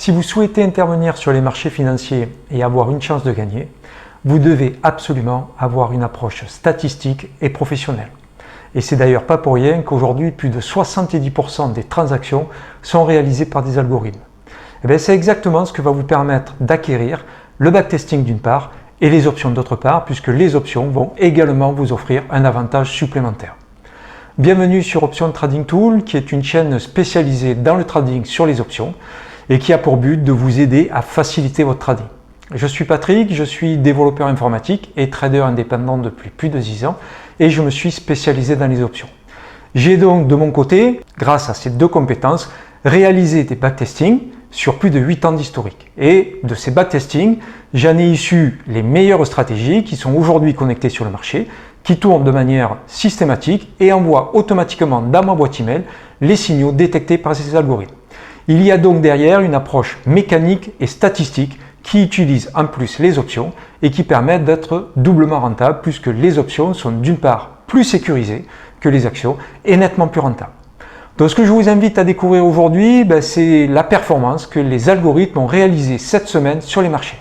Si vous souhaitez intervenir sur les marchés financiers et avoir une chance de gagner, vous devez absolument avoir une approche statistique et professionnelle. Et c'est d'ailleurs pas pour rien qu'aujourd'hui, plus de 70% des transactions sont réalisées par des algorithmes. Et c'est exactement ce que va vous permettre d'acquérir le backtesting d'une part et les options d'autre part, puisque les options vont également vous offrir un avantage supplémentaire. Bienvenue sur Option Trading Tool, qui est une chaîne spécialisée dans le trading sur les options et qui a pour but de vous aider à faciliter votre trading. Je suis Patrick, je suis développeur informatique et trader indépendant depuis plus de 10 ans et je me suis spécialisé dans les options. J'ai donc de mon côté, grâce à ces deux compétences, réalisé des backtestings sur plus de 8 ans d'historique. Et de ces backtestings, j'en ai issu les meilleures stratégies qui sont aujourd'hui connectées sur le marché, qui tournent de manière systématique et envoient automatiquement dans ma boîte email les signaux détectés par ces algorithmes. Il y a donc derrière une approche mécanique et statistique qui utilise en plus les options et qui permettent d'être doublement rentable puisque les options sont d'une part plus sécurisées que les actions et nettement plus rentables. Donc ce que je vous invite à découvrir aujourd'hui, c'est la performance que les algorithmes ont réalisée cette semaine sur les marchés.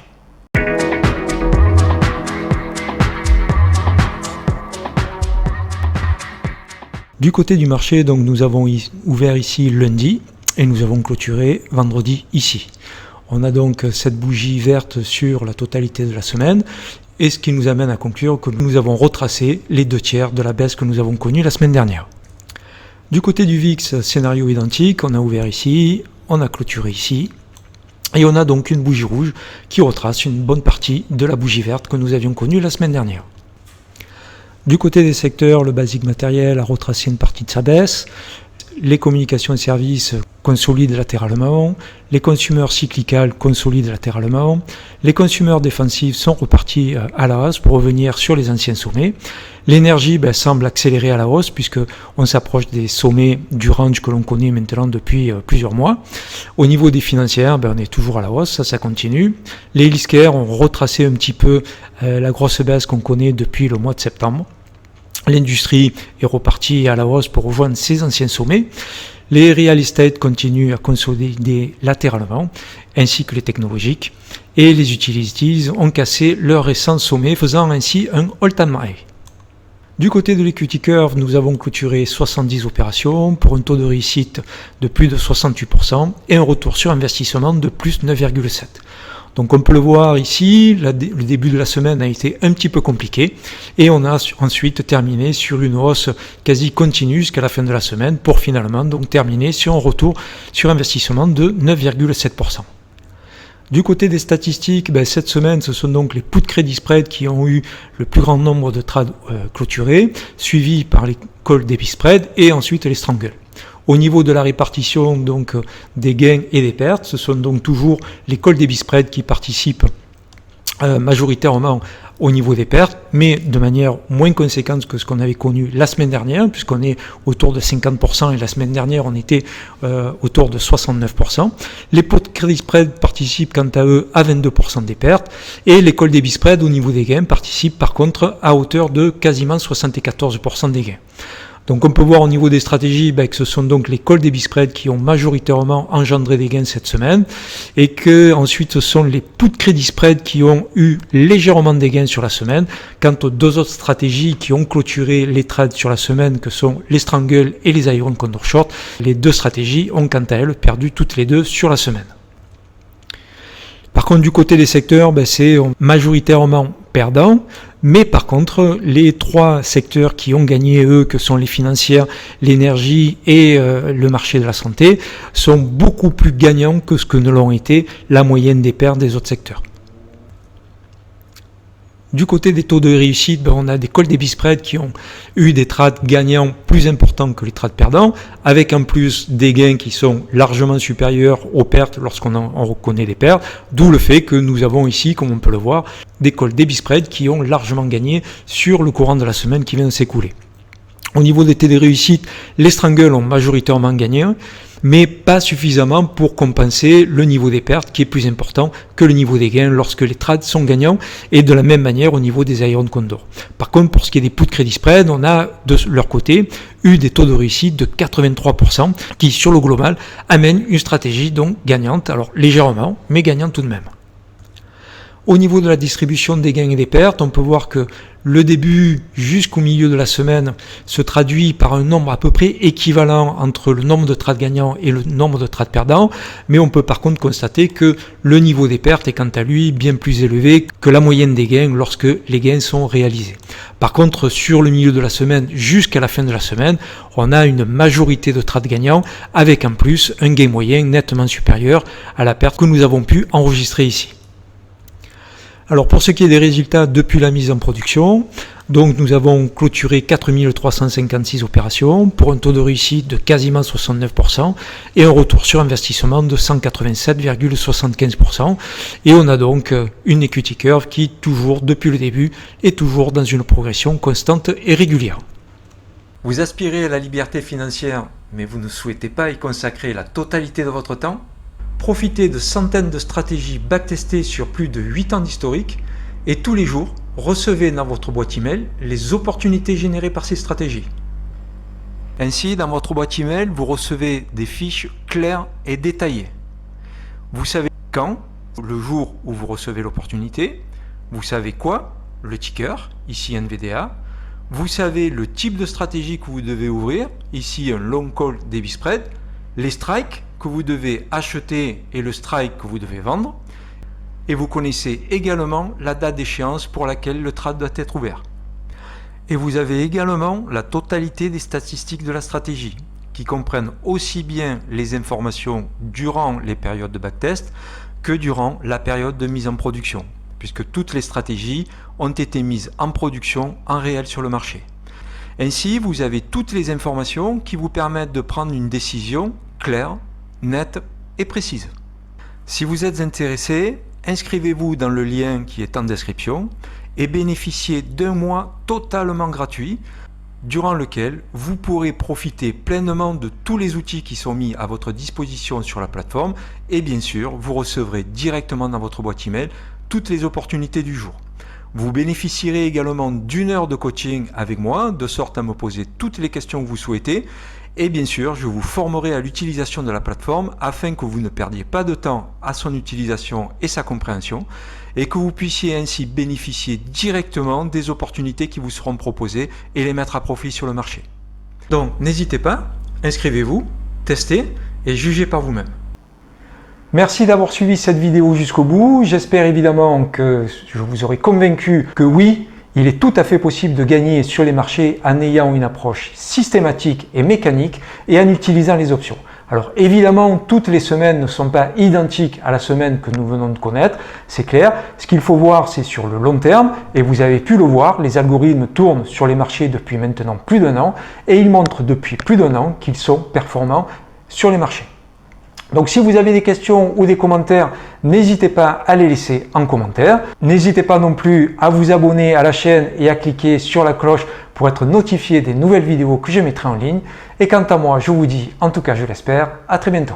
Du côté du marché, donc, nous avons ouvert ici lundi et nous avons clôturé vendredi ici. On a donc cette bougie verte sur la totalité de la semaine et ce qui nous amène à conclure que nous avons retracé les 2/3 de la baisse que nous avons connue la semaine dernière. Du côté du VIX, scénario identique, on a ouvert ici, on a clôturé ici et on a donc une bougie rouge qui retrace une bonne partie de la bougie verte que nous avions connue la semaine dernière. Du côté des secteurs, le basique matériel a retracé une partie de sa baisse. Les communications et services consolident latéralement, les consommateurs cyclicales consolident latéralement, les consommateurs défensifs sont repartis à la hausse pour revenir sur les anciens sommets. L'énergie semble accélérer à la hausse puisque on s'approche des sommets du range que l'on connaît maintenant depuis plusieurs mois. Au niveau des financières, on est toujours à la hausse, ça continue. Les healthcare ont retracé un petit peu la grosse baisse qu'on connaît depuis le mois de septembre. L'industrie est repartie à la hausse pour rejoindre ses anciens sommets. Les real estate continuent à consolider latéralement, ainsi que les technologiques. Et les utilities ont cassé leur récent sommet, faisant ainsi un all-time high. Du côté de l'equity curve, nous avons clôturé 70 opérations pour un taux de réussite de plus de 68% et un retour sur investissement de plus 9,7%. Donc on peut le voir ici, le début de la semaine a été un petit peu compliqué et on a ensuite terminé sur une hausse quasi continue jusqu'à la fin de la semaine pour finalement donc terminer sur un retour sur investissement de 9,7%. Du côté des statistiques, cette semaine, ce sont donc les put credit spread qui ont eu le plus grand nombre de trades clôturés, suivis par les call debit spread et ensuite les strangles. Au niveau de la répartition donc des gains et des pertes, ce sont donc toujours les call debit spread qui participent majoritairement au niveau des pertes, mais de manière moins conséquente que ce qu'on avait connu la semaine dernière, puisqu'on est autour de 50% et la semaine dernière on était autour de 69%. Les put credit spread participent quant à eux à 22% des pertes et les call debit spread au niveau des gains participent par contre à hauteur de quasiment 74% des gains. Donc on peut voir au niveau des stratégies que ce sont donc les call debit spread qui ont majoritairement engendré des gains cette semaine et que ensuite ce sont les put credit spread qui ont eu légèrement des gains sur la semaine. Quant aux deux autres stratégies qui ont clôturé les trades sur la semaine que sont les strangle et les iron condor short, les deux stratégies ont quant à elles perdu toutes les deux sur la semaine. Par contre, du côté des secteurs, c'est majoritairement perdant, mais par contre, les trois secteurs qui ont gagné, eux, que sont les financières, l'énergie et le marché de la santé, sont beaucoup plus gagnants que ce que ne l'ont été la moyenne des pertes des autres secteurs. Du côté des taux de réussite, on a des call debit spread qui ont eu des trades gagnants plus importants que les trades perdants, avec en plus des gains qui sont largement supérieurs aux pertes lorsqu'on reconnaît des pertes, d'où le fait que nous avons ici, comme on peut le voir, des call debit spread qui ont largement gagné sur le courant de la semaine qui vient de s'écouler. Au niveau des taux de réussite, les strangles ont majoritairement gagné, mais pas suffisamment pour compenser le niveau des pertes qui est plus important que le niveau des gains lorsque les trades sont gagnants, et de la même manière au niveau des Iron Condor. Par contre, pour ce qui est des put credit spread, on a de leur côté eu des taux de réussite de 83% qui, sur le global, amènent une stratégie donc gagnante, alors légèrement, mais gagnante tout de même. Au niveau de la distribution des gains et des pertes, on peut voir que le début jusqu'au milieu de la semaine se traduit par un nombre à peu près équivalent entre le nombre de trades gagnants et le nombre de trades perdants, mais on peut par contre constater que le niveau des pertes est quant à lui bien plus élevé que la moyenne des gains lorsque les gains sont réalisés. Par contre, sur le milieu de la semaine jusqu'à la fin de la semaine, on a une majorité de trades gagnants avec en plus un gain moyen nettement supérieur à la perte que nous avons pu enregistrer ici. Alors pour ce qui est des résultats depuis la mise en production, donc nous avons clôturé 4356 opérations pour un taux de réussite de quasiment 69% et un retour sur investissement de 187,75%, et on a donc une equity curve qui toujours depuis le début est toujours dans une progression constante et régulière. Vous aspirez à la liberté financière mais vous ne souhaitez pas y consacrer la totalité de votre temps? Profitez de centaines de stratégies backtestées sur plus de 8 ans d'historique et tous les jours, recevez dans votre boîte email les opportunités générées par ces stratégies. Ainsi, dans votre boîte email, vous recevez des fiches claires et détaillées. Vous savez quand, le jour où vous recevez l'opportunité, vous savez quoi, le ticker, ici NVDA, vous savez le type de stratégie que vous devez ouvrir, ici un long call debit spread, les strikes que vous devez acheter et le strike que vous devez vendre, et vous connaissez également la date d'échéance pour laquelle le trade doit être ouvert. Et vous avez également la totalité des statistiques de la stratégie, qui comprennent aussi bien les informations durant les périodes de backtest que durant la période de mise en production, puisque toutes les stratégies ont été mises en production en réel sur le marché. Ainsi, vous avez toutes les informations qui vous permettent de prendre une décision claire, nette et précise. Si vous êtes intéressé, inscrivez-vous dans le lien qui est en description et bénéficiez d'un mois totalement gratuit durant lequel vous pourrez profiter pleinement de tous les outils qui sont mis à votre disposition sur la plateforme, et bien sûr, vous recevrez directement dans votre boîte email toutes les opportunités du jour. Vous bénéficierez également d'une heure de coaching avec moi, de sorte à me poser toutes les questions que vous souhaitez. Et bien sûr, je vous formerai à l'utilisation de la plateforme afin que vous ne perdiez pas de temps à son utilisation et sa compréhension, et que vous puissiez ainsi bénéficier directement des opportunités qui vous seront proposées et les mettre à profit sur le marché. Donc n'hésitez pas, inscrivez-vous, testez et jugez par vous-même. Merci d'avoir suivi cette vidéo jusqu'au bout. J'espère évidemment que je vous aurai convaincu que oui, il est tout à fait possible de gagner sur les marchés en ayant une approche systématique et mécanique et en utilisant les options. Alors évidemment, toutes les semaines ne sont pas identiques à la semaine que nous venons de connaître, c'est clair. Ce qu'il faut voir, c'est sur le long terme, et vous avez pu le voir, les algorithmes tournent sur les marchés depuis maintenant plus d'1 an, et ils montrent depuis plus d'1 an qu'ils sont performants sur les marchés. Donc si vous avez des questions ou des commentaires, n'hésitez pas à les laisser en commentaire. N'hésitez pas non plus à vous abonner à la chaîne et à cliquer sur la cloche pour être notifié des nouvelles vidéos que je mettrai en ligne. Et quant à moi, je vous dis, en tout cas je l'espère, à très bientôt.